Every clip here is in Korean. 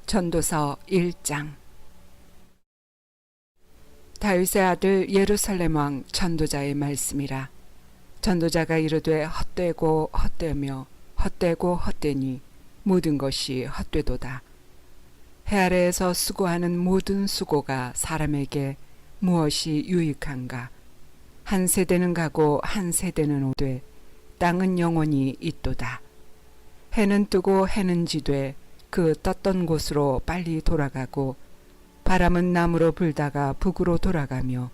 전도서 1장. 다윗의 아들 예루살렘 왕 전도자의 말씀이라. 전도자가 이르되 헛되고 헛되며 헛되고 헛되니 모든 것이 헛되도다. 해 아래에서 수고하는 모든 수고가 사람에게 무엇이 유익한가? 한 세대는 가고 한 세대는 오되 땅은 영원히 있도다. 해는 뜨고 해는 지되 그 떴던 곳으로 빨리 돌아가고 바람은 남으로 불다가 북으로 돌아가며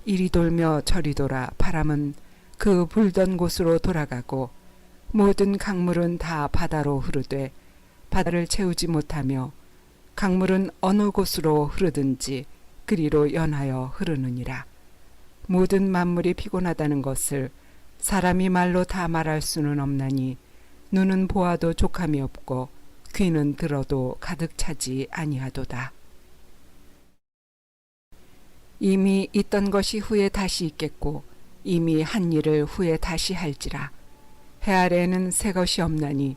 이리 돌며 저리 돌아 바람은 그 불던 곳으로 돌아가고 모든 강물은 다 바다로 흐르되 바다를 채우지 못하며 강물은 어느 곳으로 흐르든지 그리로 연하여 흐르느니라. 모든 만물이 피곤하다는 것을 사람이 말로 다 말할 수는 없나니 눈은 보아도 족함이 없고 귀는 들어도 가득 차지 아니하도다. 이미 있던 것이 후에 다시 있겠고 이미 한 일을 후에 다시 할지라. 해 아래에는 새 것이 없나니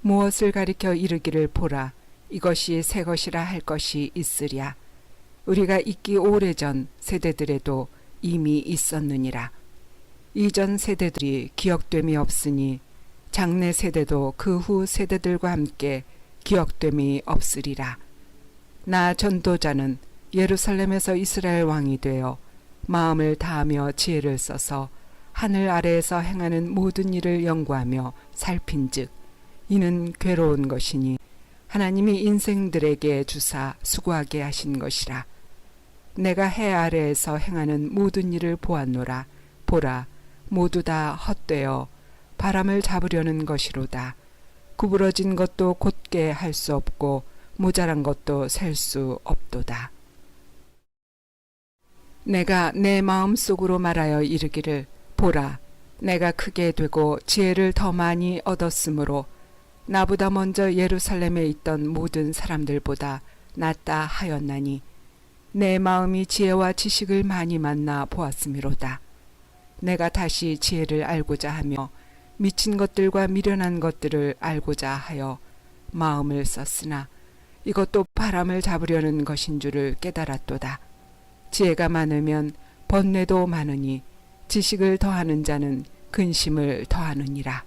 무엇을 가리켜 이르기를 보라 이것이 새 것이라 할 것이 있으랴. 우리가 있기 오래전 세대들에도 이미 있었느니라. 이전 세대들이 기억됨이 없으니 장래 세대도 그 후 세대들과 함께 기억됨이 없으리라. 나 전도자는 예루살렘에서 이스라엘 왕이 되어 마음을 다하며 지혜를 써서 하늘 아래에서 행하는 모든 일을 연구하며 살핀즉 이는 괴로운 것이니 하나님이 인생들에게 주사 수고하게 하신 것이라. 내가 해 아래에서 행하는 모든 일을 보았노라. 보라 모두 다 헛되어 바람을 잡으려는 것이로다. 구부러진 것도 곧게 할 수 없고 모자란 것도 셀 수 없도다. 내가 내 마음 속으로 말하여 이르기를 보라 내가 크게 되고 지혜를 더 많이 얻었으므로 나보다 먼저 예루살렘에 있던 모든 사람들보다 낫다 하였나니 내 마음이 지혜와 지식을 많이 만나 보았음이로다. 내가 다시 지혜를 알고자 하며 미친 것들과 미련한 것들을 알고자 하여 마음을 썼으나 이것도 바람을 잡으려는 것인 줄을 깨달았도다. 지혜가 많으면 번뇌도 많으니 지식을 더하는 자는 근심을 더하느니라.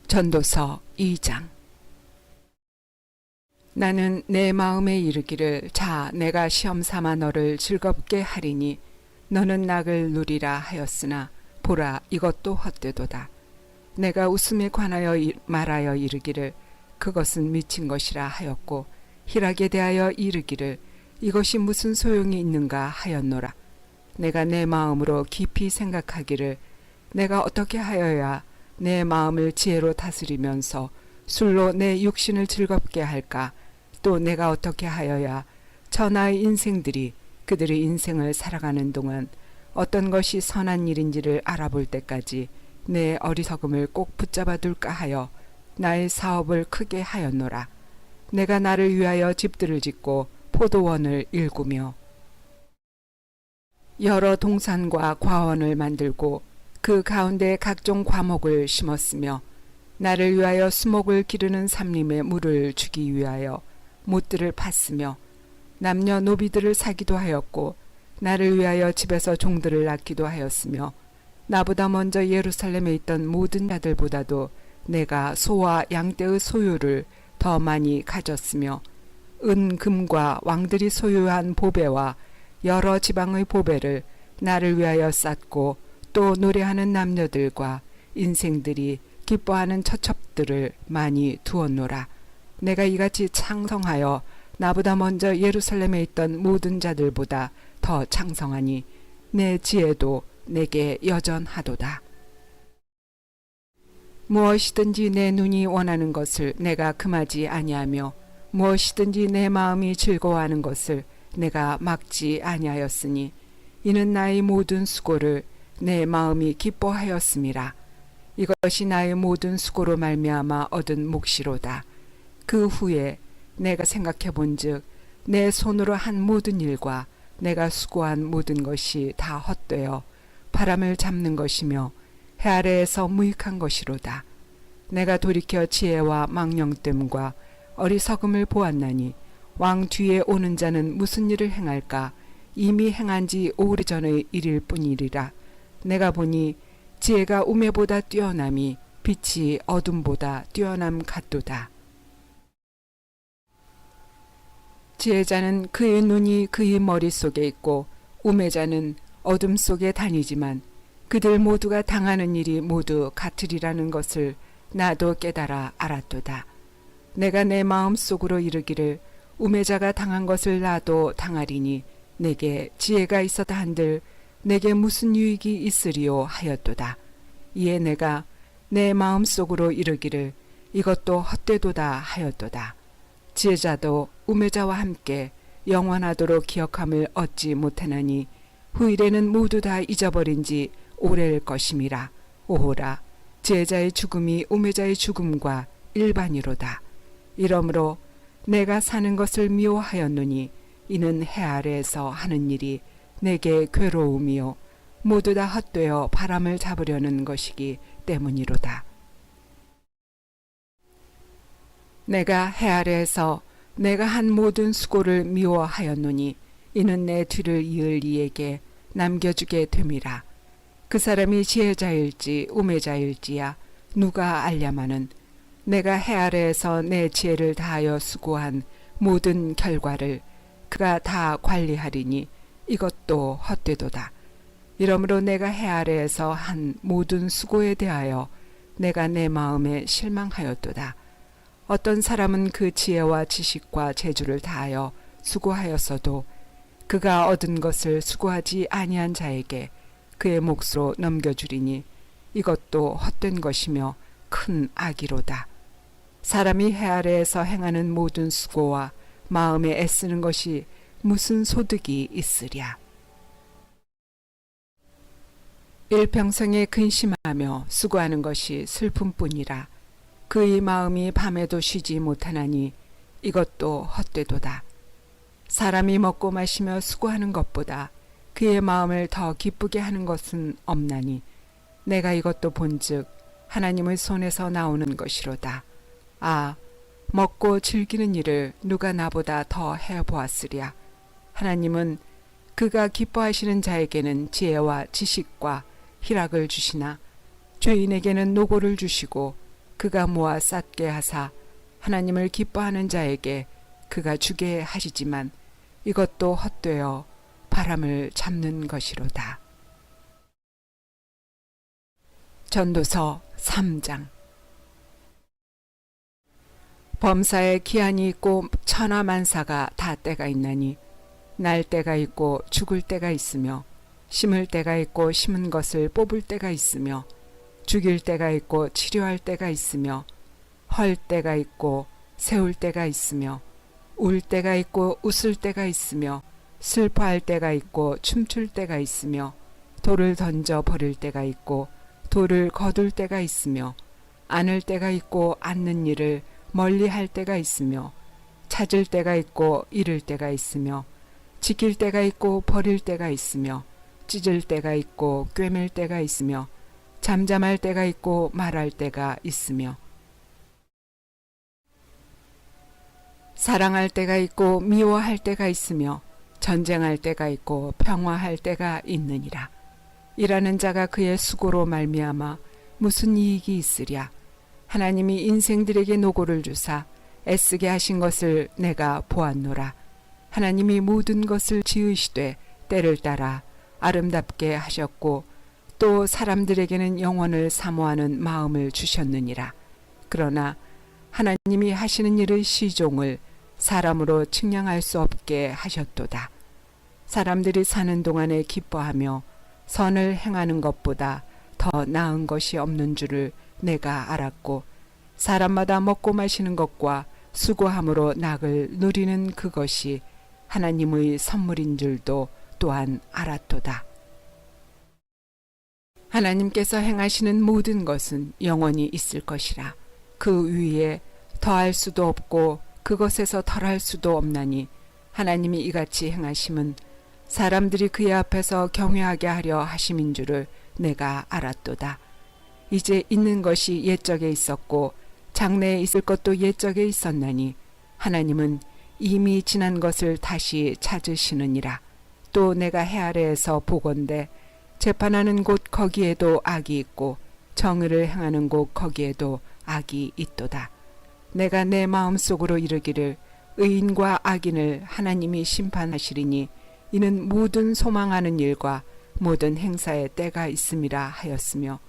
전도서 2장. 나는 내 마음에 이르기를 자 내가 시험 삼아 너를 즐겁게 하리니 너는 낙을 누리라 하였으나 보라 이것도 헛되도다. 내가 웃음에 관하여 말하여 이르기를 그것은 미친 것이라 하였고 희락에 대하여 이르기를 이것이 무슨 소용이 있는가 하였노라. 내가 내 마음으로 깊이 생각하기를 내가 어떻게 하여야 내 마음을 지혜로 다스리면서 술로 내 육신을 즐겁게 할까? 또 내가 어떻게 하여야 천하의 인생들이 그들의 인생을 살아가는 동안 어떤 것이 선한 일인지를 알아볼 때까지 내 어리석음을 꼭 붙잡아 둘까 하여 나의 사업을 크게 하였노라. 내가 나를 위하여 집들을 짓고 포도원을 일구며 여러 동산과 과원을 만들고 그 가운데 각종 과목을 심었으며 나를 위하여 수목을 기르는 삼림에 물을 주기 위하여 못들을 팠으며 남녀 노비들을 사기도 하였고 나를 위하여 집에서 종들을 낳기도 하였으며 나보다 먼저 예루살렘에 있던 모든 자들보다도 내가 소와 양떼의 소유를 더 많이 가졌으며 은, 금과 왕들이 소유한 보배와 여러 지방의 보배를 나를 위하여 쌓고 또 노래하는 남녀들과 인생들이 기뻐하는 처첩들을 많이 두었노라. 내가 이같이 창성하여 나보다 먼저 예루살렘에 있던 모든 자들보다 더 창성하니 내 지혜도 내게 여전하도다. 무엇이든지 내 눈이 원하는 것을 내가 금하지 아니하며 무엇이든지 내 마음이 즐거워하는 것을 내가 막지 아니하였으니 이는 나의 모든 수고를 내 마음이 기뻐하였음이라. 이것이 나의 모든 수고로 말미암아 얻은 몫이로다. 그 후에 내가 생각해 본즉 내 손으로 한 모든 일과 내가 수고한 모든 것이 다 헛되어 바람을 잡는 것이며 해 아래에서 무익한 것이로다. 내가 돌이켜 지혜와 망령됨과 어리석음을 보았나니 왕 뒤에 오는 자는 무슨 일을 행할까? 이미 행한 지 오래전의 일일 뿐이리라. 내가 보니 지혜가 우매보다 뛰어남이 빛이 어둠보다 뛰어남 같도다. 지혜자는 그의 눈이 그의 머릿속에 있고 우매자는 어둠 속에 다니지만 그들 모두가 당하는 일이 모두 같으리라는 것을 나도 깨달아 알았도다. 내가 내 마음 속으로 이르기를 우매자가 당한 것을 나도 당하리니 내게 지혜가 있었다 한들 내게 무슨 유익이 있으리요 하였도다. 이에 내가 내 마음 속으로 이르기를 이것도 헛되도다 하였도다. 지혜자도 우매자와 함께 영원하도록 기억함을 얻지 못하나니 후일에는 모두 다 잊어버린 지 오래일 것임이라. 오호라, 지혜자의 죽음이 우매자의 죽음과 일반이로다. 이러므로 내가 사는 것을 미워하였노니 이는 해 아래에서 하는 일이 내게 괴로움이요 모두 다 헛되어 바람을 잡으려는 것이기 때문이로다. 내가 해 아래에서 내가 한 모든 수고를 미워하였노니 이는 내 뒤를 이을 이에게 남겨주게 됨이라. 그 사람이 지혜자일지 우매자일지야 누가 알랴마는 내가 해 아래에서 내 지혜를 다하여 수고한 모든 결과를 그가 다 관리하리니 이것도 헛되도다. 이러므로 내가 해 아래에서 한 모든 수고에 대하여 내가 내 마음에 실망하였도다. 어떤 사람은 그 지혜와 지식과 재주를 다하여 수고하였어도 그가 얻은 것을 수고하지 아니한 자에게 그의 몫으로 넘겨주리니 이것도 헛된 것이며 큰 악이로다. 사람이 해 아래에서 행하는 모든 수고와 마음에 애쓰는 것이 무슨 소득이 있으랴. 일평생에 근심하며 수고하는 것이 슬픔뿐이라. 그의 마음이 밤에도 쉬지 못하나니 이것도 헛되도다. 사람이 먹고 마시며 수고하는 것보다 그의 마음을 더 기쁘게 하는 것은 없나니 내가 이것도 본즉 하나님의 손에서 나오는 것이로다. 아, 먹고 즐기는 일을 누가 나보다 더 해보았으랴. 하나님은 그가 기뻐하시는 자에게는 지혜와 지식과 희락을 주시나 죄인에게는 노고를 주시고 그가 모아 쌓게 하사 하나님을 기뻐하는 자에게 그가 주게 하시지만 이것도 헛되어 바람을 잡는 것이로다. 전도서 3장. 범사에 기한이 있고 천하만사가 다 때가 있나니 날 때가 있고 죽을 때가 있으며 심을 때가 있고 심은 것을 뽑을 때가 있으며 죽일 때가 있고 치료할 때가 있으며 헐 때가 있고 세울 때가 있으며 울 때가 있고 웃을 때가 있으며 슬퍼할 때가 있고 춤출 때가 있으며 돌을 던져 버릴 때가 있고 돌을 거둘 때가 있으며 안을 때가 있고 앉는 일을 멀리 할 때가 있으며 찾을 때가 있고 잃을 때가 있으며 지킬 때가 있고 버릴 때가 있으며 찢을 때가 있고 꿰맬 때가 있으며 잠잠할 때가 있고 말할 때가 있으며 사랑할 때가 있고 미워할 때가 있으며 전쟁할 때가 있고 평화할 때가 있느니라. 일하는 자가 그의 수고로 말미암아 무슨 이익이 있으랴. 하나님이 인생들에게 노고를 주사 애쓰게 하신 것을 내가 보았노라. 하나님이 모든 것을 지으시되 때를 따라 아름답게 하셨고 또 사람들에게는 영원을 사모하는 마음을 주셨느니라. 그러나 하나님이 하시는 일의 시종을 사람으로 측량할 수 없게 하셨도다. 사람들이 사는 동안에 기뻐하며 선을 행하는 것보다 더 나은 것이 없는 줄을 내가 알았고 사람마다 먹고 마시는 것과 수고함으로 낙을 누리는 그것이 하나님의 선물인 줄도 또한 알았도다. 하나님께서 행하시는 모든 것은 영원히 있을 것이라. 그 위에 더할 수도 없고 그것에서 덜할 수도 없나니 하나님이 이같이 행하심은 사람들이 그의 앞에서 경외하게 하려 하심인 줄을 내가 알았도다. 이제 있는 것이 옛적에 있었고 장래에 있을 것도 옛적에 있었나니 하나님은 이미 지난 것을 다시 찾으시느니라. 또 내가 해 아래에서 보건대 재판하는 곳 거기에도 악이 있고 정의를 행하는 곳 거기에도 악이 있도다. 내가 내 마음속으로 이르기를 의인과 악인을 하나님이 심판하시리니 이는 모든 소망하는 일과 모든 행사에 때가 있음이라 하였으며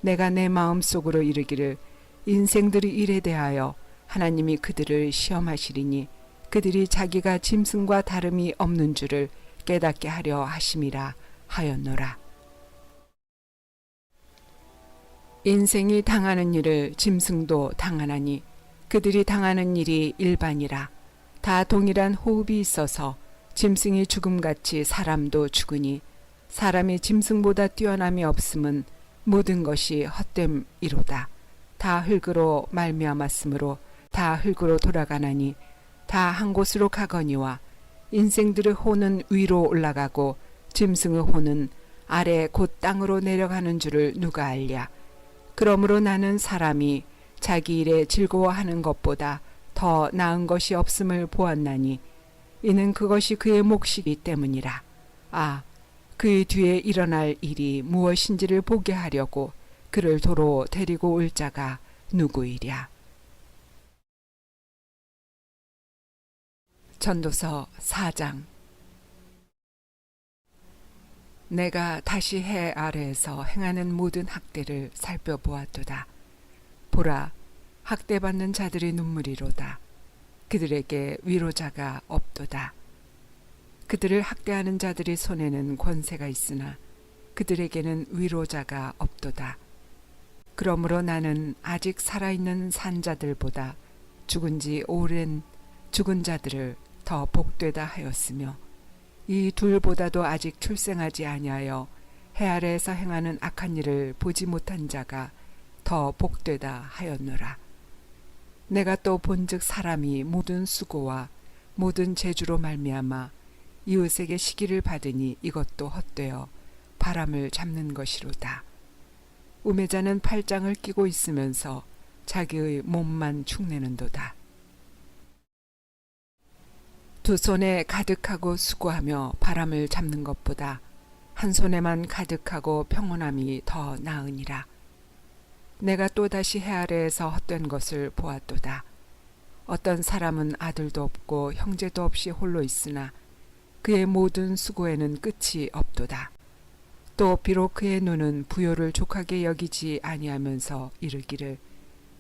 내가 내 마음속으로 이르기를 인생들의 일에 대하여 하나님이 그들을 시험하시리니 그들이 자기가 짐승과 다름이 없는 줄을 깨닫게 하려 하심이라 하였노라. 인생이 당하는 일을 짐승도 당하나니 그들이 당하는 일이 일반이라. 다 동일한 호흡이 있어서 짐승이 죽음같이 사람도 죽으니 사람이 짐승보다 뛰어남이 없음은 모든 것이 헛됨이로다. 다 흙으로 말미암았으므로 다 흙으로 돌아가나니 다 한 곳으로 가거니와 인생들의 호는 위로 올라가고 짐승의 호는 아래 곧 땅으로 내려가는 줄을 누가 알랴. 그러므로 나는 사람이 자기 일에 즐거워하는 것보다 더 나은 것이 없음을 보았나니 이는 그것이 그의 몫이기 때문이라. 아, 그의 뒤에 일어날 일이 무엇인지를 보게 하려고 그를 도로 데리고 올 자가 누구이랴. 전도서 4장. 내가 다시 해 아래에서 행하는 모든 학대를 살펴보았도다. 보라, 학대받는 자들의 눈물이로다. 그들에게 위로자가 없도다. 그들을 학대하는 자들의 손에는 권세가 있으나 그들에게는 위로자가 없도다. 그러므로 나는 아직 살아있는 산자들보다 죽은 지 오랜 죽은 자들을 더 복되다 하였으며 이 둘보다도 아직 출생하지 아니하여 해 아래에서 행하는 악한 일을 보지 못한 자가 더 복되다 하였노라. 내가 또 본즉 사람이 모든 수고와 모든 재주로 말미암아 이웃에게 시기를 받으니 이것도 헛되어 바람을 잡는 것이로다. 우매자는 팔짱을 끼고 있으면서 자기의 몸만 축내는도다. 두 손에 가득하고 수고하며 바람을 잡는 것보다 한 손에만 가득하고 평온함이 더 나으니라. 내가 또다시 해 아래에서 헛된 것을 보았도다. 어떤 사람은 아들도 없고 형제도 없이 홀로 있으나 그의 모든 수고에는 끝이 없도다. 또 비록 그의 눈은 부요를 족하게 여기지 아니하면서 이르기를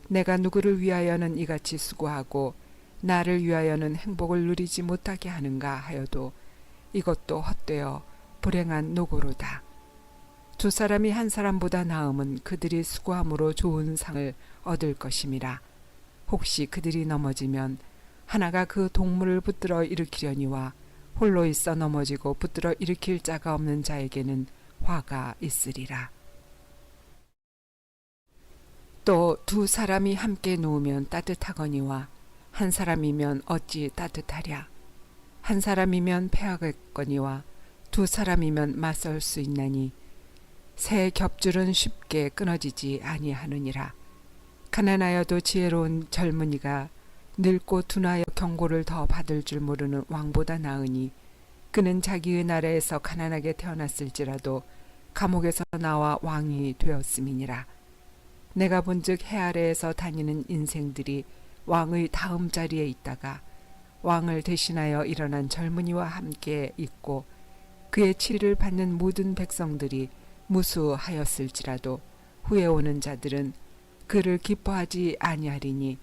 내가 누구를 위하여는 이같이 수고하고 나를 위하여는 행복을 누리지 못하게 하는가 하여도 이것도 헛되어 불행한 노고로다. 두 사람이 한 사람보다 나음은 그들이 수고함으로 좋은 상을 얻을 것임이라. 혹시 그들이 넘어지면 하나가 그 동물을 붙들어 일으키려니와 홀로 있어 넘어지고 붙들어 일으킬 자가 없는 자에게는 화가 있으리라. 또 두 사람이 함께 누우면 따뜻하거니와 한 사람이면 어찌 따뜻하랴. 한 사람이면 패하겠거니와 두 사람이면 맞설 수 있나니 새 겹줄은 쉽게 끊어지지 아니하느니라. 가난하여도 지혜로운 젊은이가 늙고 둔하여 경고를 더 받을 줄 모르는 왕보다 나으니 그는 자기의 나라에서 가난하게 태어났을지라도 감옥에서 나와 왕이 되었음이니라. 내가 본즉 해 아래에서 다니는 인생들이 왕의 다음 자리에 있다가 왕을 대신하여 일어난 젊은이와 함께 있고 그의 치리를 받는 모든 백성들이 무수하였을지라도 후에 오는 자들은 그를 기뻐하지 아니하리니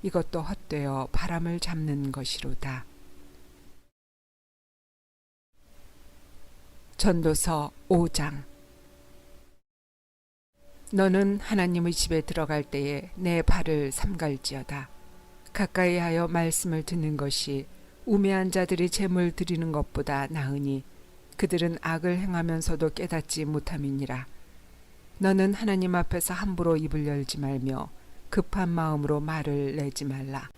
이것도 헛되어 바람을 잡는 것이로다. 전도서 5장. 너는 하나님의 집에 들어갈 때에 내 발을 삼갈지어다. 가까이 하여 말씀을 듣는 것이 우매한 자들이 제물 드리는 것보다 나으니 그들은 악을 행하면서도 깨닫지 못함이니라. 너는 하나님 앞에서 함부로 입을 열지 말며 급한 마음으로 말을 내지 말라.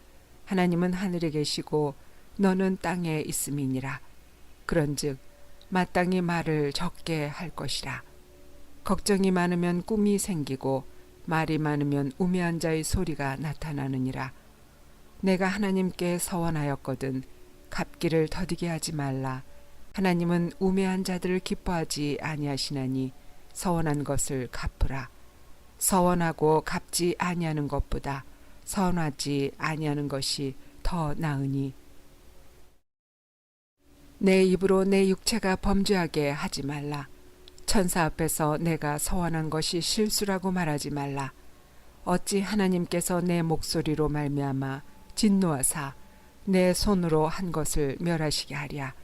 하나님은 하늘에 계시고 너는 땅에 있음이니라. 그런즉 마땅히 말을 적게 할 것이라. 걱정이 많으면 꿈이 생기고 말이 많으면 우매한 자의 소리가 나타나느니라. 내가 하나님께 서원하였거든 갚기를 더디게 하지 말라. 하나님은 우매한 자들을 기뻐하지 아니하시나니 서원한 것을 갚으라. 서원하고 갚지 아니하는 것보다 서원하지 아니하는 것이 더 나으니 내 입으로 내 육체가 범죄하게 하지 말라. 천사 앞에서 내가 서원한 것이 실수라고 말하지 말라. 어찌 하나님께서 내 목소리로 말미암아 진노하사 내 손으로 한 것을 멸하시게 하랴.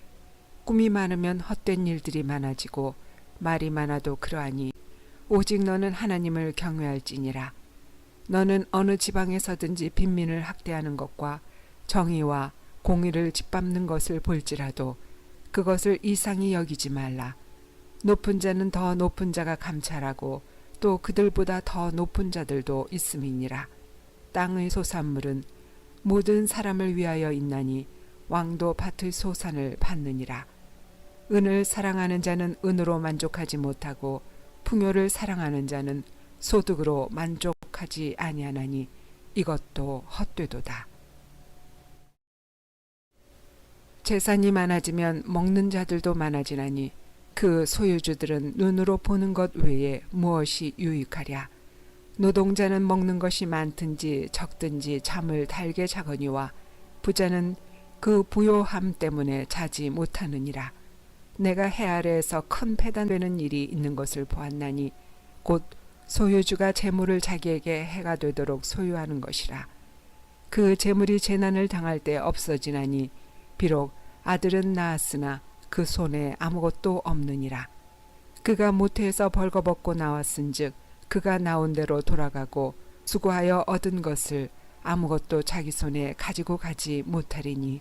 꿈이 많으면 헛된 일들이 많아지고 말이 많아도 그러하니 오직 너는 하나님을 경외할지니라. 너는 어느 지방에서든지 빈민을 학대하는 것과 정의와 공의를 짓밟는 것을 볼지라도 그것을 이상히 여기지 말라. 높은 자는 더 높은 자가 감찰하고 또 그들보다 더 높은 자들도 있음이니라. 땅의 소산물은 모든 사람을 위하여 있나니 왕도 밭의 소산을 받느니라. 은을 사랑하는 자는 은으로 만족하지 못하고 풍요를 사랑하는 자는 소득으로 만족하지 아니하나니 이것도 헛되도다. 재산이 많아지면 먹는 자들도 많아지나니 그 소유주들은 눈으로 보는 것 외에 무엇이 유익하랴. 노동자는 먹는 것이 많든지 적든지 잠을 달게 자거니와 부자는 그 부요함 때문에 자지 못하느니라. 내가 해 아래에서 큰 패단되는 일이 있는 것을 보았나니 곧 소유주가 재물을 자기에게 해가 되도록 소유하는 것이라. 그 재물이 재난을 당할 때 없어지나니 비록 아들은 낳았으나 그 손에 아무것도 없느니라. 그가 모태에서 벌거벗고 나왔은즉 그가 나온 대로 돌아가고 수고하여 얻은 것을 아무것도 자기 손에 가지고 가지 못하리니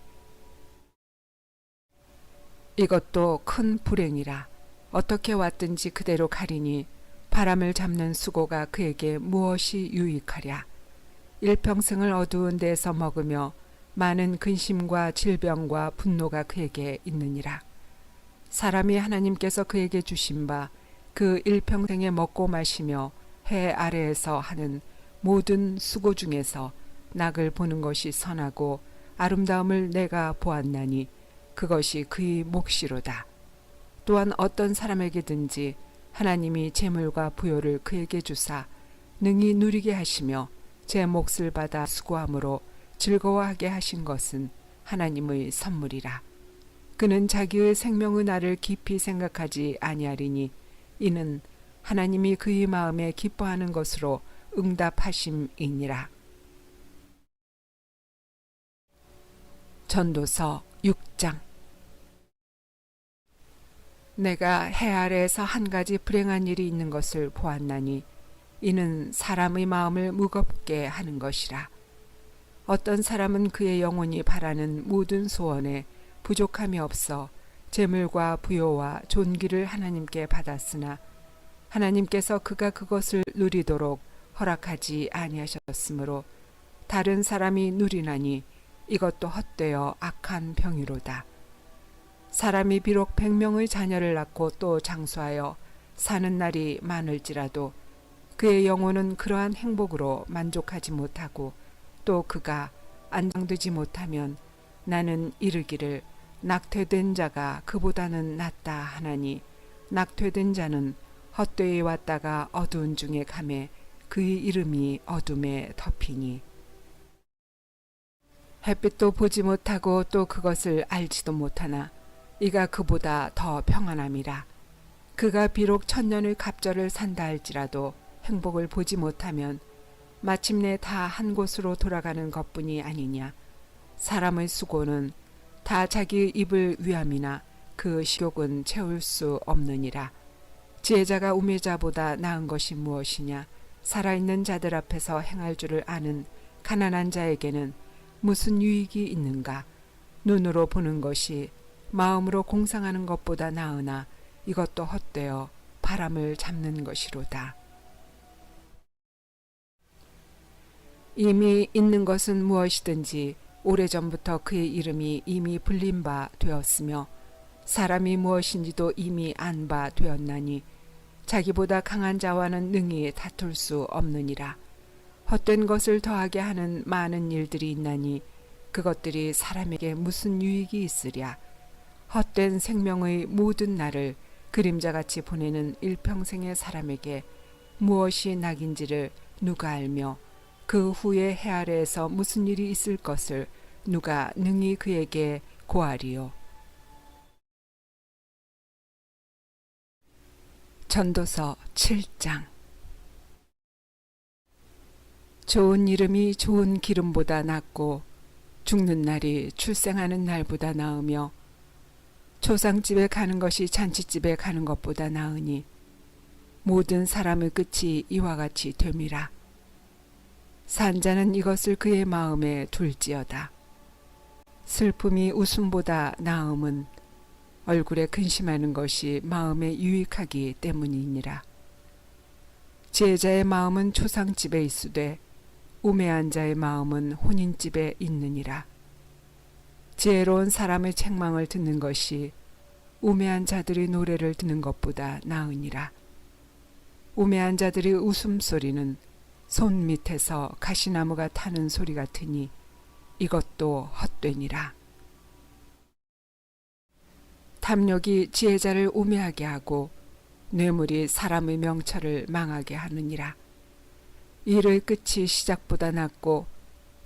이것도 큰 불행이라. 어떻게 왔든지 그대로 가리니 바람을 잡는 수고가 그에게 무엇이 유익하랴. 일평생을 어두운 데서 먹으며 많은 근심과 질병과 분노가 그에게 있느니라. 사람이 하나님께서 그에게 주신 바 그 일평생에 먹고 마시며 해 아래에서 하는 모든 수고 중에서 낙을 보는 것이 선하고 아름다움을 내가 보았나니 그것이 그의 몫이로다. 또한 어떤 사람에게든지 하나님이 재물과 부요를 그에게 주사 능히 누리게 하시며 제 몫을 받아 수고함으로 즐거워하게 하신 것은 하나님의 선물이라. 그는 자기의 생명의 날을 깊이 생각하지 아니하리니 이는 하나님이 그의 마음에 기뻐하는 것으로 응답하심이니라. 전도서 6장. 내가 해 아래에서 한 가지 불행한 일이 있는 것을 보았나니 이는 사람의 마음을 무겁게 하는 것이라. 어떤 사람은 그의 영혼이 바라는 모든 소원에 부족함이 없어 재물과 부요와 존귀를 하나님께 받았으나 하나님께서 그가 그것을 누리도록 허락하지 아니하셨으므로 다른 사람이 누리나니 이것도 헛되어 악한 병이로다. 사람이 비록 100명의 자녀를 낳고 또 장수하여 사는 날이 많을지라도 그의 영혼은 그러한 행복으로 만족하지 못하고 또 그가 안정되지 못하면 나는 이르기를 낙퇴된 자가 그보다는 낫다 하나니 낙퇴된 자는 헛되이 왔다가 어두운 중에 가매 그의 이름이 어둠에 덮이니 햇빛도 보지 못하고 또 그것을 알지도 못하나 이가 그보다 더 평안함이라. 그가 비록 천년의 갑절을 산다 할지라도 행복을 보지 못하면 마침내 다 한 곳으로 돌아가는 것뿐이 아니냐. 사람의 수고는 다 자기의 입을 위함이나 그 식욕은 채울 수 없느니라. 지혜자가 우매자보다 나은 것이 무엇이냐. 살아있는 자들 앞에서 행할 줄을 아는 가난한 자에게는 무슨 유익이 있는가. 눈으로 보는 것이 마음으로 공상하는 것보다 나으나 이것도 헛되어 바람을 잡는 것이로다. 이미 있는 것은 무엇이든지 오래전부터 그의 이름이 이미 불린 바 되었으며 사람이 무엇인지도 이미 안 바 되었나니 자기보다 강한 자와는 능히 다툴 수 없느니라. 헛된 것을 더하게 하는 많은 일들이 있나니 그것들이 사람에게 무슨 유익이 있으랴. 헛된 생명의 모든 날을 그림자같이 보내는 일평생의 사람에게 무엇이 낙인지를 누가 알며 그 후에 해 아래에서 무슨 일이 있을 것을 누가 능히 그에게 고하리요. 전도서 7장. 좋은 이름이 좋은 기름보다 낫고 죽는 날이 출생하는 날보다 나으며 초상집에 가는 것이 잔치집에 가는 것보다 나으니 모든 사람의 끝이 이와 같이 됨이라. 산자는 이것을 그의 마음에 둘지어다. 슬픔이 웃음보다 나음은 얼굴에 근심하는 것이 마음에 유익하기 때문이니라. 지혜자의 마음은 초상집에 있으되 우매한 자의 마음은 혼인집에 있느니라. 지혜로운 사람의 책망을 듣는 것이 우매한 자들의 노래를 듣는 것보다 나으니라. 우매한 자들의 웃음소리는 손 밑에서 가시나무가 타는 소리 같으니 이것도 헛되니라. 탐욕이 지혜자를 우매하게 하고 뇌물이 사람의 명철을 망하게 하느니라. 일의 끝이 시작보다 낫고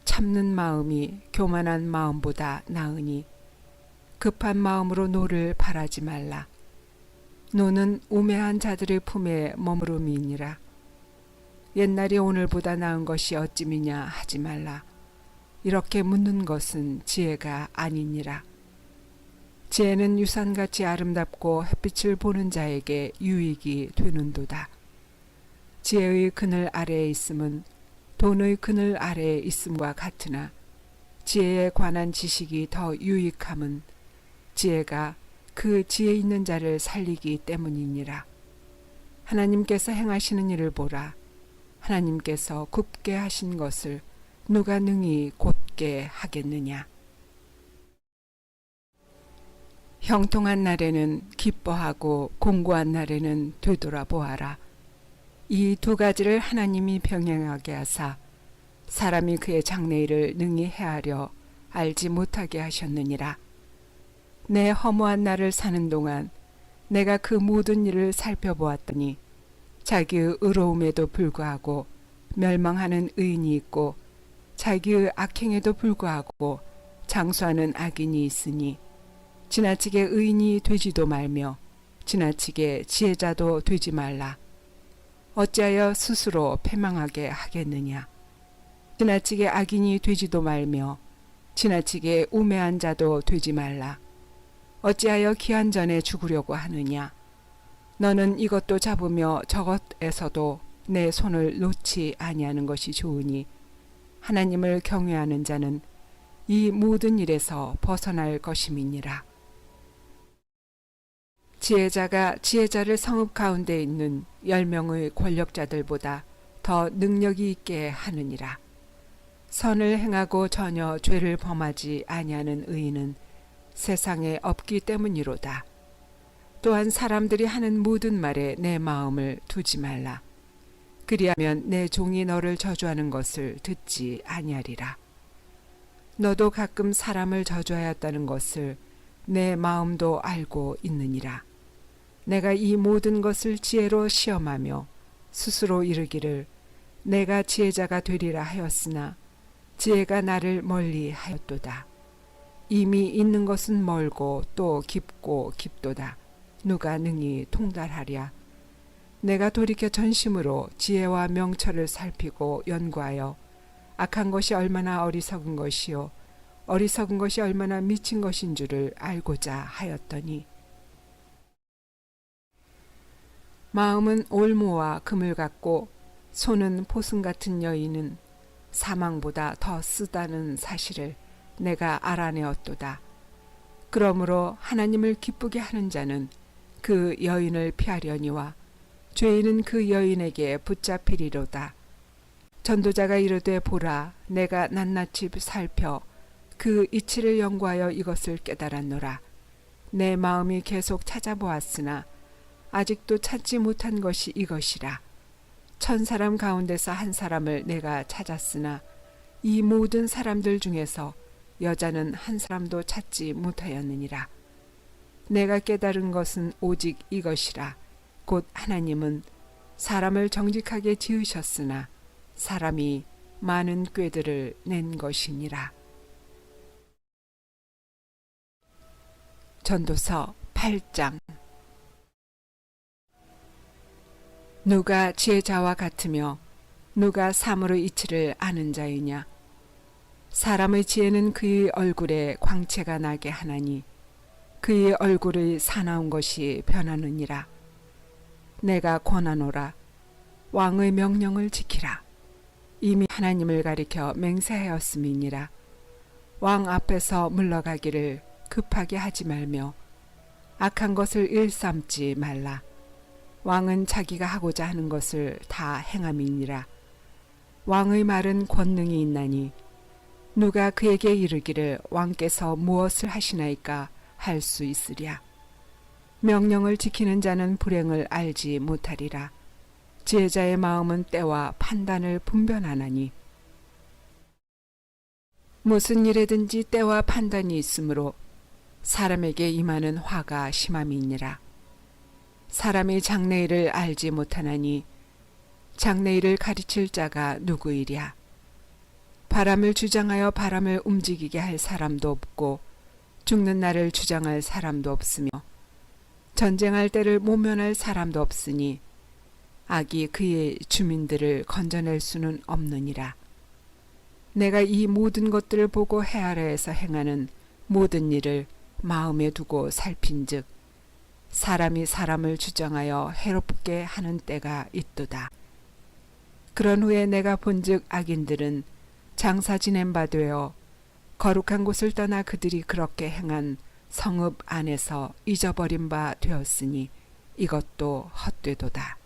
참는 마음이 교만한 마음보다 나으니 급한 마음으로 노를 바라지 말라. 노는 우매한 자들의 품에 머무름이니라. 옛날이 오늘보다 나은 것이 어찌미냐 하지 말라. 이렇게 묻는 것은 지혜가 아니니라. 지혜는 유산같이 아름답고 햇빛을 보는 자에게 유익이 되는도다. 지혜의 그늘 아래에 있음은 돈의 그늘 아래에 있음과 같으나 지혜에 관한 지식이 더 유익함은 지혜가 그 지혜 있는 자를 살리기 때문이니라. 하나님께서 행하시는 일을 보라. 하나님께서 굽게 하신 것을 누가 능히 곧게 하겠느냐. 형통한 날에는 기뻐하고 공고한 날에는 되돌아보아라. 이 두 가지를 하나님이 병행하게 하사 사람이 그의 장래일을 능히 헤아려 알지 못하게 하셨느니라. 내 허무한 날을 사는 동안 내가 그 모든 일을 살펴보았더니 자기의 의로움에도 불구하고 멸망하는 의인이 있고 자기의 악행에도 불구하고 장수하는 악인이 있으니 지나치게 의인이 되지도 말며 지나치게 지혜자도 되지 말라. 어찌하여 스스로 패망하게 하겠느냐. 지나치게 악인이 되지도 말며 지나치게 우매한 자도 되지 말라. 어찌하여 기한 전에 죽으려고 하느냐. 너는 이것도 잡으며 저것에서도 내 손을 놓지 아니하는 것이 좋으니 하나님을 경외하는 자는 이 모든 일에서 벗어날 것임이니라. 지혜자가 지혜자를 성읍 가운데 있는 10명의 권력자들보다 더 능력이 있게 하느니라. 선을 행하고 전혀 죄를 범하지 아니하는 의인은 세상에 없기 때문이로다. 또한 사람들이 하는 모든 말에 내 마음을 두지 말라. 그리하면 내 종이 너를 저주하는 것을 듣지 아니하리라. 너도 가끔 사람을 저주하였다는 것을 내 마음도 알고 있느니라. 내가 이 모든 것을 지혜로 시험하며 스스로 이르기를 내가 지혜자가 되리라 하였으나 지혜가 나를 멀리 하였도다. 이미 있는 것은 멀고 또 깊고 깊도다. 누가 능히 통달하랴. 내가 돌이켜 전심으로 지혜와 명철을 살피고 연구하여 악한 것이 얼마나 어리석은 것이요 어리석은 것이 얼마나 미친 것인 줄을 알고자 하였더니 마음은 올무와 금을 같고 손은 포승 같은 여인은 사망보다 더 쓰다는 사실을 내가 알아내었도다. 그러므로 하나님을 기쁘게 하는 자는 그 여인을 피하려니와 죄인은 그 여인에게 붙잡히리로다. 전도자가 이르되 보라, 내가 낱낱이 살펴 그 이치를 연구하여 이것을 깨달았노라. 내 마음이 계속 찾아보았으나 아직도 찾지 못한 것이 이것이라. 1000사람 가운데서 한 사람을 내가 찾았으나 이 모든 사람들 중에서 여자는 한 사람도 찾지 못하였느니라. 내가 깨달은 것은 오직 이것이라. 곧 하나님은 사람을 정직하게 지으셨으나 사람이 많은 꾀들을 낸 것이니라. 전도서 8장. 누가 지혜자와 같으며 누가 사물의 이치를 아는 자이냐. 사람의 지혜는 그의 얼굴에 광채가 나게 하나니 그의 얼굴의 사나운 것이 변하느니라. 내가 권하노라. 왕의 명령을 지키라. 이미 하나님을 가리켜 맹세하였음이니라. 왕 앞에서 물러가기를 급하게 하지 말며 악한 것을 일삼지 말라. 왕은 자기가 하고자 하는 것을 다 행함이니라. 왕의 말은 권능이 있나니 누가 그에게 이르기를 왕께서 무엇을 하시나이까 할 수 있으랴. 명령을 지키는 자는 불행을 알지 못하리라. 지혜자의 마음은 때와 판단을 분별하나니 무슨 일에든지 때와 판단이 있으므로 사람에게 임하는 화가 심함이니라. 사람이 장래일을 알지 못하나니 장래일을 가르칠 자가 누구이랴. 바람을 주장하여 바람을 움직이게 할 사람도 없고 죽는 날을 주장할 사람도 없으며 전쟁할 때를 모면할 사람도 없으니 악이 그의 주민들을 건져낼 수는 없느니라. 내가 이 모든 것들을 보고 해 아래에서 행하는 모든 일을 마음에 두고 살핀즉 사람이 사람을 주장하여 해롭게 하는 때가 있도다. 그런 후에 내가 본즉 악인들은 장사 지낸 바 되어 거룩한 곳을 떠나 그들이 그렇게 행한 성읍 안에서 잊어버린 바 되었으니 이것도 헛되도다.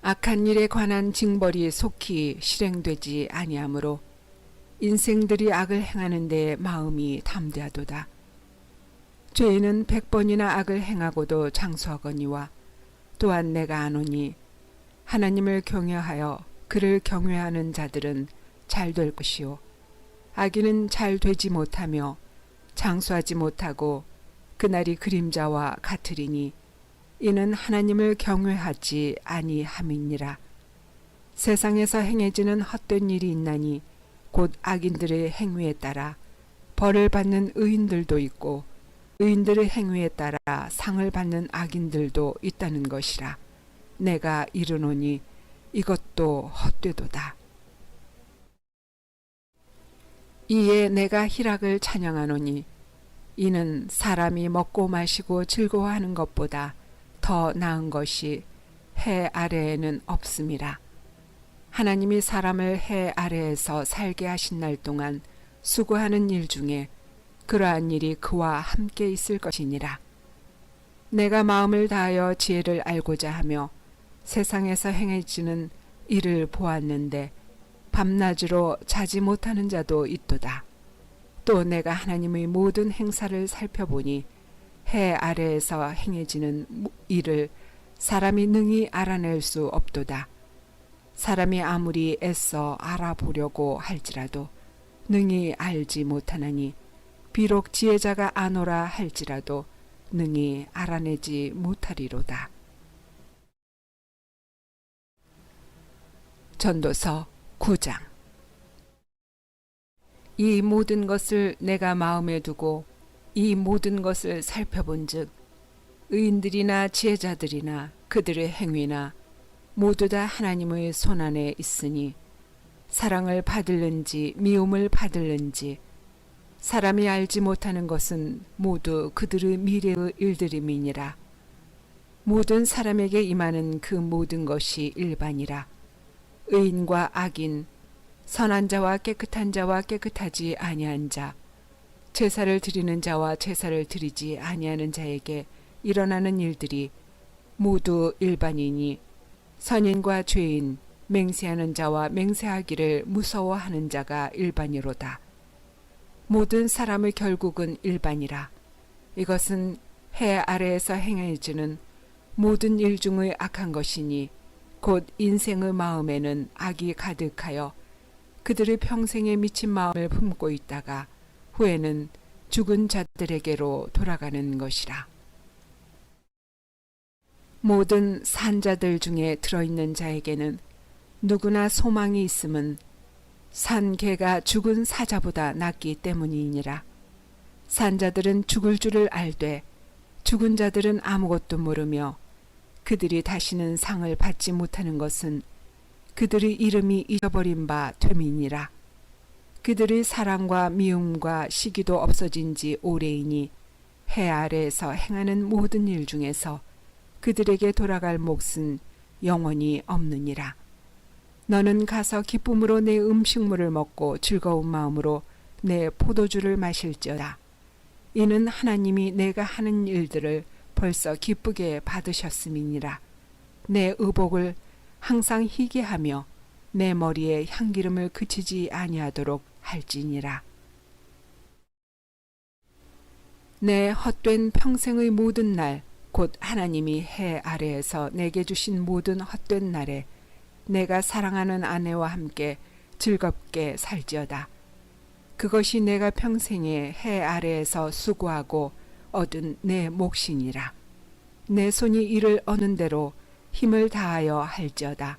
악한 일에 관한 징벌이 속히 실행되지 아니하므로 인생들이 악을 행하는 데에 마음이 담대하도다. 죄인은 100번이나 악을 행하고도 장수하거니와 또한 내가 아노니 하나님을 경외하여 그를 경외하는 자들은 잘 될 것이요 악인은 잘 되지 못하며 장수하지 못하고 그날이 그림자와 같으리니 이는 하나님을 경외하지 아니함이니라. 세상에서 행해지는 헛된 일이 있나니 곧 악인들의 행위에 따라 벌을 받는 의인들도 있고 의인들의 행위에 따라 상을 받는 악인들도 있다는 것이라. 내가 이르노니 이것도 헛되도다. 이에 내가 희락을 찬양하노니 이는 사람이 먹고 마시고 즐거워하는 것보다 더 나은 것이 해 아래에는 없음이라. 하나님이 사람을 해 아래에서 살게 하신 날 동안 수고하는 일 중에 그러한 일이 그와 함께 있을 것이니라. 내가 마음을 다하여 지혜를 알고자 하며 세상에서 행해지는 일을 보았는데 밤낮으로 자지 못하는 자도 있도다. 또 내가 하나님의 모든 행사를 살펴보니 해 아래에서 행해지는 일을 사람이 능히 알아낼 수 없도다. 사람이 아무리 애써 알아보려고 할지라도 능히 알지 못하나니 비록 지혜자가 아노라 할지라도 능히 알아내지 못하리로다. 전도서 9장. 이 모든 것을 내가 마음에 두고 이 모든 것을 살펴본즉 의인들이나 지혜자들이나 그들의 행위나 모두 다 하나님의 손안에 있으니 사랑을 받을는지 미움을 받을는지 사람이 알지 못하는 것은 모두 그들의 미래의 일들임이니라. 모든 사람에게 임하는 그 모든 것이 일반이라. 의인과 악인, 선한 자와 깨끗한 자와 깨끗하지 아니한 자, 제사를 드리는 자와 제사를 드리지 아니하는 자에게 일어나는 일들이 모두 일반이니 선인과 죄인, 맹세하는 자와 맹세하기를 무서워하는 자가 일반이로다. 모든 사람의 결국은 일반이라. 이것은 해 아래에서 행해지는 모든 일 중의 악한 것이니 곧 인생의 마음에는 악이 가득하여 그들의 평생에 미친 마음을 품고 있다가 후에는 죽은 자들에게로 돌아가는 것이라. 모든 산자들 중에 들어있는 자에게는 누구나 소망이 있음은 산 개가 죽은 사자보다 낫기 때문이니라. 산자들은 죽을 줄을 알되 죽은 자들은 아무것도 모르며 그들이 다시는 상을 받지 못하는 것은 그들의 이름이 잊어버린 바 됨이니라. 그들의 사랑과 미움과 시기도 없어진 지 오래이니 해 아래에서 행하는 모든 일 중에서 그들에게 돌아갈 몫은 영원히 없느니라. 너는 가서 기쁨으로 내 음식물을 먹고 즐거운 마음으로 내 포도주를 마실지어다. 이는 하나님이 내가 하는 일들을 벌써 기쁘게 받으셨음이니라. 내 의복을 항상 희게 하며 내 머리에 향기름을 그치지 아니하도록 할지니라. 내 헛된 평생의 모든 날 곧 하나님이 해 아래에서 내게 주신 모든 헛된 날에 내가 사랑하는 아내와 함께 즐겁게 살지어다. 그것이 내가 평생에 해 아래에서 수고하고 얻은 내 몫이니라. 내 손이 이를 얻는 대로 힘을 다하여 할지어다.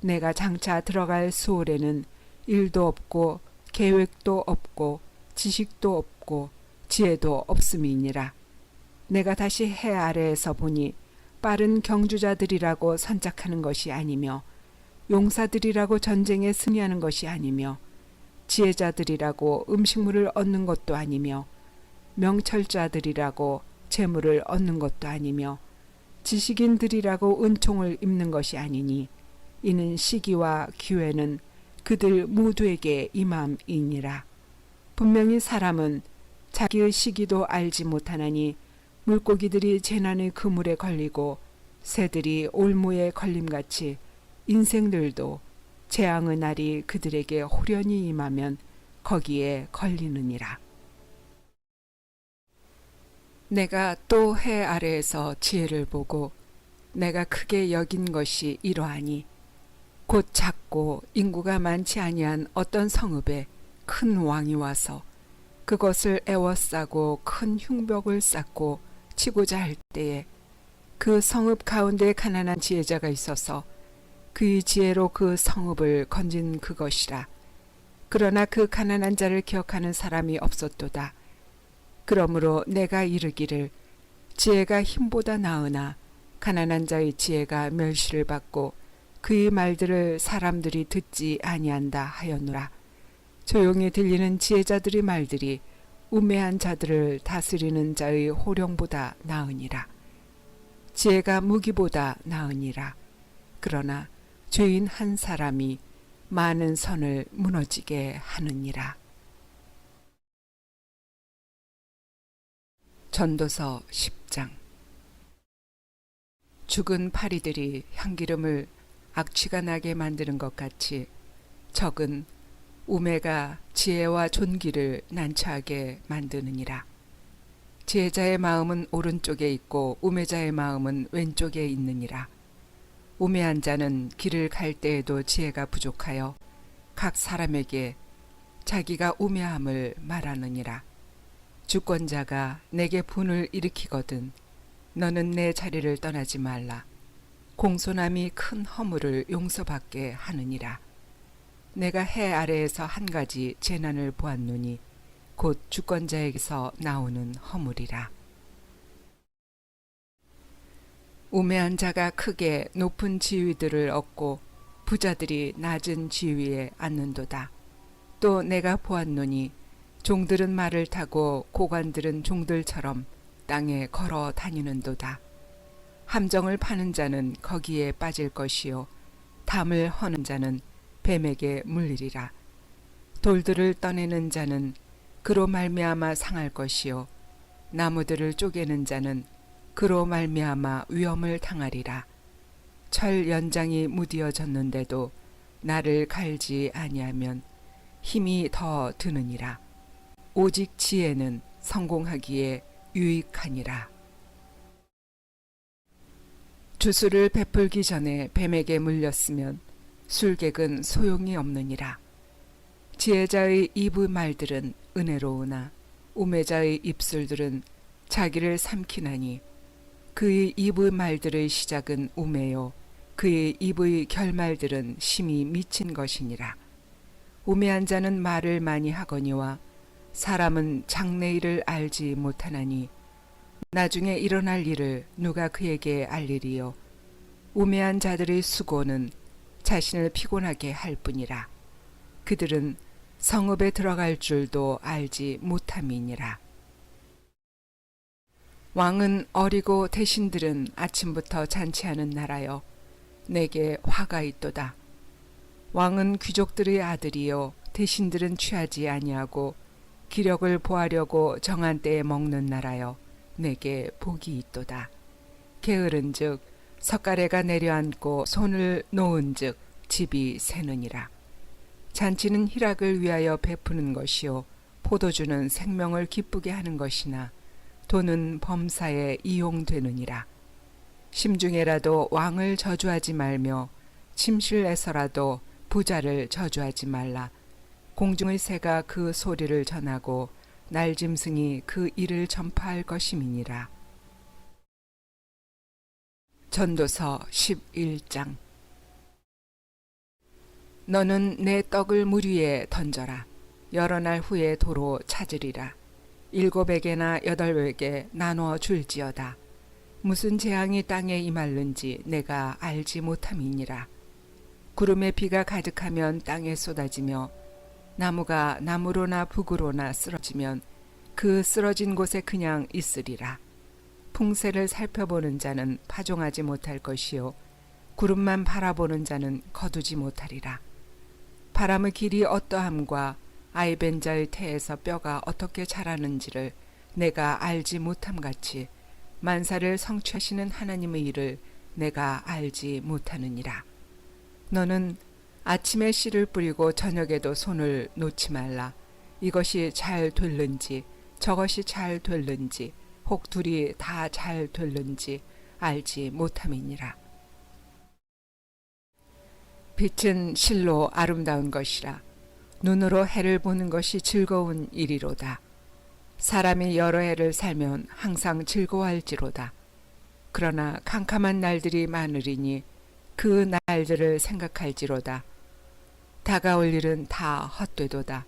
내가 장차 들어갈 수월에는 일도 없고 계획도 없고 지식도 없고 지혜도 없음이니라. 내가 다시 해 아래에서 보니 빠른 경주자들이라고 선짝하는 것이 아니며 용사들이라고 전쟁에 승리하는 것이 아니며 지혜자들이라고 음식물을 얻는 것도 아니며 명철자들이라고 재물을 얻는 것도 아니며 지식인들이라고 은총을 입는 것이 아니니 이는 시기와 기회는 그들 모두에게 임함이니라. 분명히 사람은 자기의 시기도 알지 못하나니 물고기들이 재난의 그물에 걸리고 새들이 올무에 걸림같이 인생들도 재앙의 날이 그들에게 호련히 임하면 거기에 걸리느니라. 내가 또 해 아래에서 지혜를 보고 내가 크게 여긴 것이 이러하니 곧 작고 인구가 많지 아니한 어떤 성읍에 큰 왕이 와서 그것을 애워싸고 큰 흉벽을 쌓고 치고자 할 때에 그 성읍 가운데 가난한 지혜자가 있어서 그의 지혜로 그 성읍을 건진 그것이라. 그러나 그 가난한 자를 기억하는 사람이 없었도다. 그러므로 내가 이르기를 지혜가 힘보다 나으나 가난한 자의 지혜가 멸시를 받고 그의 말들을 사람들이 듣지 아니한다 하였노라. 조용히 들리는 지혜자들의 말들이 우매한 자들을 다스리는 자의 호령보다 나으니라. 지혜가 무기보다 나으니라. 그러나 죄인 한 사람이 많은 선을 무너지게 하느니라. 전도서 10장. 죽은 파리들이 향기름을 악취가 나게 만드는 것 같이 적은 우매가 지혜와 존귀를 난처하게 만드느니라. 지혜자의 마음은 오른쪽에 있고 우매자의 마음은 왼쪽에 있느니라. 우매한 자는 길을 갈 때에도 지혜가 부족하여 각 사람에게 자기가 우매함을 말하느니라. 주권자가 내게 분을 일으키거든 너는 내 자리를 떠나지 말라. 공손함이 큰 허물을 용서받게 하느니라. 내가 해 아래에서 한 가지 재난을 보았노니 곧 주권자에게서 나오는 허물이라. 우매한 자가 크게 높은 지위들을 얻고 부자들이 낮은 지위에 앉는도다. 또 내가 보았노니 종들은 말을 타고 고관들은 종들처럼 땅에 걸어 다니는도다. 함정을 파는 자는 거기에 빠질 것이요 담을 허는 자는 뱀에게 물리리라. 돌들을 떠내는 자는 그로 말미암아 상할 것이요 나무들을 쪼개는 자는 그로 말미암아 위험을 당하리라. 철 연장이 무디어졌는데도 나를 갈지 아니하면 힘이 더 드느니라. 오직 지혜는 성공하기에 유익하니라. 주술을 베풀기 전에 뱀에게 물렸으면 술객은 소용이 없느니라. 지혜자의 입의 말들은 은혜로우나 우매자의 입술들은 자기를 삼키나니 그의 입의 말들의 시작은 우매요 그의 입의 결말들은 심히 미친 것이니라. 우매한 자는 말을 많이 하거니와 사람은 장래일을 알지 못하나니 나중에 일어날 일을 누가 그에게 알리리요. 우매한 자들의 수고는 자신을 피곤하게 할 뿐이라. 그들은 성읍에 들어갈 줄도 알지 못함이니라. 왕은 어리고 대신들은 아침부터 잔치하는 나라여 내게 화가 있도다. 왕은 귀족들의 아들이요 대신들은 취하지 아니하고 기력을 보하려고 정한 때에 먹는 나라여 내게 복이 있도다. 게으른즉 석가래가 내려앉고 손을 놓은즉 집이 새느니라. 잔치는 희락을 위하여 베푸는 것이요 포도주는 생명을 기쁘게 하는 것이나 돈은 범사에 이용되느니라. 심중에라도 왕을 저주하지 말며 침실에서라도 부자를 저주하지 말라. 공중의 새가 그 소리를 전하고 날짐승이 그 일을 전파할 것임이니라. 전도서 11장. 너는 내 떡을 물 위에 던져라. 여러 날 후에 도로 찾으리라. 7에게나 8에게 나누어 줄지어다. 무슨 재앙이 땅에 임할는지 내가 알지 못함이니라. 구름에 비가 가득하면 땅에 쏟아지며 나무가 남으로나 북으로나 쓰러지면 그 쓰러진 곳에 그냥 있으리라. 풍세를 살펴보는 자는 파종하지 못할 것이요 구름만 바라보는 자는 거두지 못하리라. 바람의 길이 어떠함과 아이벤 자의 태에서 뼈가 어떻게 자라는지를 내가 알지 못함같이 만사를 성취하시는 하나님의 일을 내가 알지 못하느니라. 너는 아침에 씨를 뿌리고 저녁에도 손을 놓지 말라. 이것이 잘 될는지 저것이 잘 될는지 혹 둘이 다 잘 될는지 알지 못함이니라. 빛은 실로 아름다운 것이라. 눈으로 해를 보는 것이 즐거운 일이로다. 사람이 여러 해를 살면 항상 즐거워할지로다. 그러나 캄캄한 날들이 많으리니 그 날들을 생각할지로다. 다가올 일은 다 헛되도다.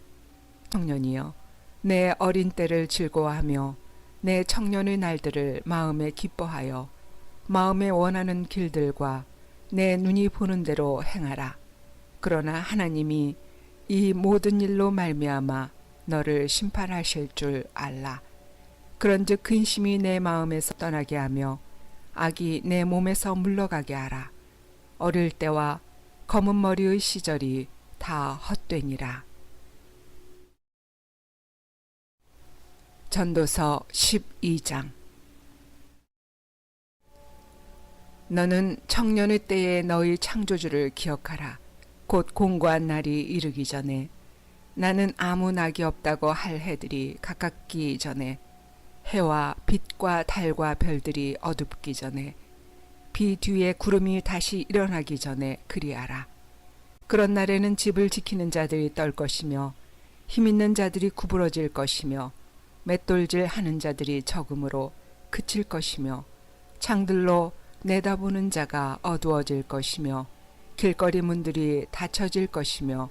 청년이여, 내 어린 때를 즐거워하며 내 청년의 날들을 마음에 기뻐하여 마음에 원하는 길들과 내 눈이 보는 대로 행하라. 그러나 하나님이 이 모든 일로 말미암아 너를 심판하실 줄 알라. 그런즉 근심이 내 마음에서 떠나게 하며 악이 내 몸에서 물러가게 하라. 어릴 때와 검은 머리의 시절이 다 헛되니라. 전도서 12장. 너는 청년의 때에 너의 창조주를 기억하라. 곧 공고한 날이 이르기 전에 나는 아무 낙이 없다고 할 해들이 가깝기 전에 해와 빛과 달과 별들이 어둡기 전에 비 뒤에 구름이 다시 일어나기 전에 그리하라. 그런 날에는 집을 지키는 자들이 떨 것이며 힘있는 자들이 구부러질 것이며 맷돌질 하는 자들이 적음으로 그칠 것이며 창들로 내다보는 자가 어두워질 것이며 길거리 문들이 닫혀질 것이며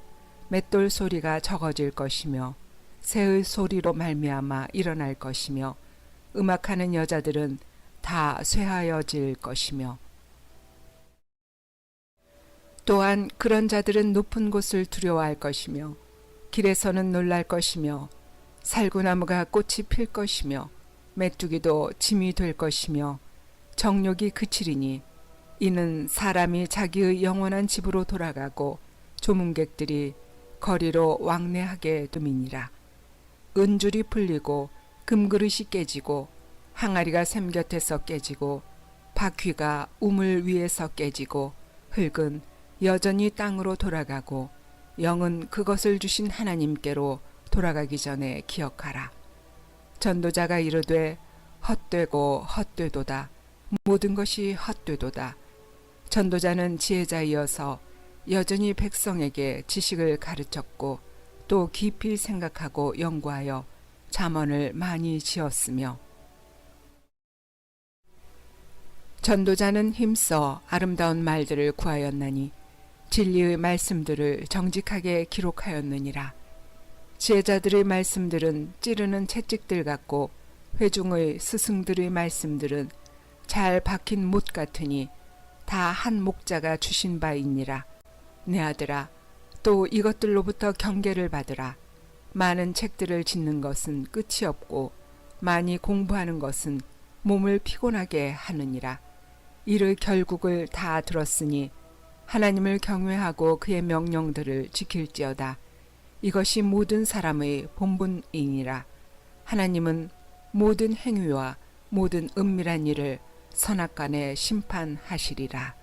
맷돌 소리가 적어질 것이며 새의 소리로 말미암아 일어날 것이며 음악하는 여자들은 다 쇠하여질 것이며 또한 그런 자들은 높은 곳을 두려워할 것이며 길에서는 놀랄 것이며 살구나무가 꽃이 필 것이며 메뚜기도 짐이 될 것이며 정욕이 그치리니 이는 사람이 자기의 영원한 집으로 돌아가고 조문객들이 거리로 왕래하게 됨이니라. 은줄이 풀리고 금그릇이 깨지고 항아리가 샘 곁에서 깨지고 바퀴가 우물 위에서 깨지고 흙은 여전히 땅으로 돌아가고 영은 그것을 주신 하나님께로 돌아가기 전에 기억하라. 전도자가 이르되 헛되고 헛되도다. 모든 것이 헛되도다. 전도자는 지혜자이어서 여전히 백성에게 지식을 가르쳤고 또 깊이 생각하고 연구하여 잠언을 많이 지었으며 전도자는 힘써 아름다운 말들을 구하였나니 진리의 말씀들을 정직하게 기록하였느니라. 지혜자들의 말씀들은 찌르는 채찍들 같고 회중의 스승들의 말씀들은 잘 박힌 못 같으니 다 한 목자가 주신 바이니라. 내 아들아, 또 이것들로부터 경계를 받으라. 많은 책들을 짓는 것은 끝이 없고 많이 공부하는 것은 몸을 피곤하게 하느니라. 이를 결국을 다 들었으니 하나님을 경외하고 그의 명령들을 지킬지어다. 이것이 모든 사람의 본분이니라. 하나님은 모든 행위와 모든 은밀한 일을 선악간에 심판하시리라.